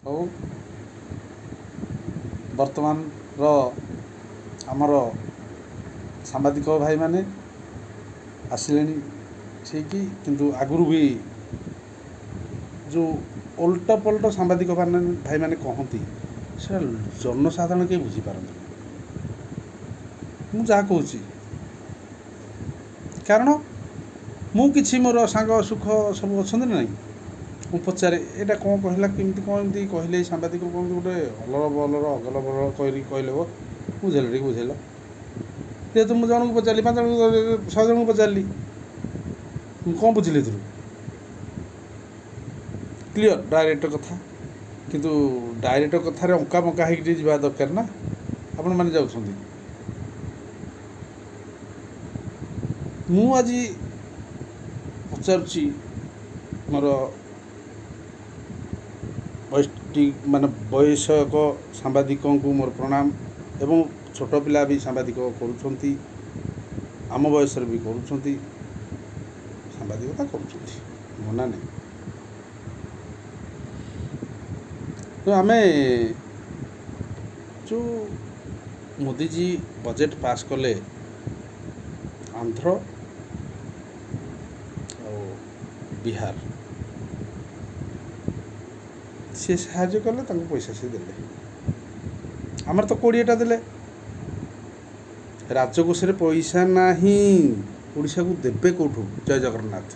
ଆଉ ବର୍ତ୍ତମାନର ଆମର ସାମ୍ବାଦିକ ଭାଇମାନେ ଆସିଲେଣି ଠିକ୍, କିନ୍ତୁ ଆଗରୁ ବି ଯେଉଁ ଓଲଟ ପଲଟ ସାମ୍ବାଦିକ ଭାଇମାନେ କହନ୍ତି ସେଟା ଜନସାଧାରଣ କେହି ବୁଝିପାରନ୍ତିନି। ମୁଁ ଯାହା କହୁଛି, କାରଣ ମୁଁ କିଛି ମୋର ସାଙ୍ଗ ସୁଖ ସବୁ ଅଛନ୍ତି ନା ନାହିଁ, ମୁଁ ପଚାରେ ଏଇଟା କ'ଣ କହିଲା, କେମିତି କ'ଣ ଏମିତି କହିଲେ ଏଇ ସାମ୍ବାଦିକ କ'ଣ ଗୋଟେ ଅଲର ବଲର ଅଗଲ ବଲର କହିଲେ ବୁଝେଇଲ ଟିକେ ବୁଝେଇଲ। ଯେହେତୁ ମୁଁ ଜଣଙ୍କୁ ପଚାରିଲି, 5 ଜଣଙ୍କୁ 100 ଜଣଙ୍କୁ ପଚାରିଲି, ମୁଁ କ'ଣ ବୁଝିଲି ଏଥିରୁ? କ୍ଲିଅର ଡାଇରେକ୍ଟ କଥା, କିନ୍ତୁ ଡାଇରେକ୍ଟ କଥାରେ ଅଙ୍କା ବଙ୍କା ହେଇକି ଟିକେ ଯିବା ଦରକାର ନା। ଆପଣମାନେ ଯାଉଛନ୍ତି, ମୁଁ ଆଜି ପଚାରୁଛି ମୋର ବୟସ୍କ ସାମ୍ବାଦିକଙ୍କୁ ମୋର ପ୍ରଣାମ, ଏବଂ ଛୋଟ ପିଲା ବି ସାମ୍ବାଦିକ କରୁଛନ୍ତି, ଆମ ବୟସରେ ବି କରୁଛନ୍ତି, ସାମ୍ବାଦିକତା କରୁଛନ୍ତି, ମନା ନାହିଁ। ତ ଆମେ ଯେଉଁ ମୋଦିଜୀ ବଜେଟ୍ ପାସ୍ କଲେ ଆନ୍ଧ୍ର ଆଉ ବିହାର, ସିଏ ସାହାଯ୍ୟ କଲେ, ତାଙ୍କୁ ପଇସା ସିଏ ଦେଲେ। ଆମର ତ 20ଟା ଦେଲେ। ରାଜକୋଷରେ ପଇସା ନାହିଁ, ଓଡ଼ିଶାକୁ ଦେବେ କେଉଁଠୁ? ଜୟ ଜଗନ୍ନାଥ।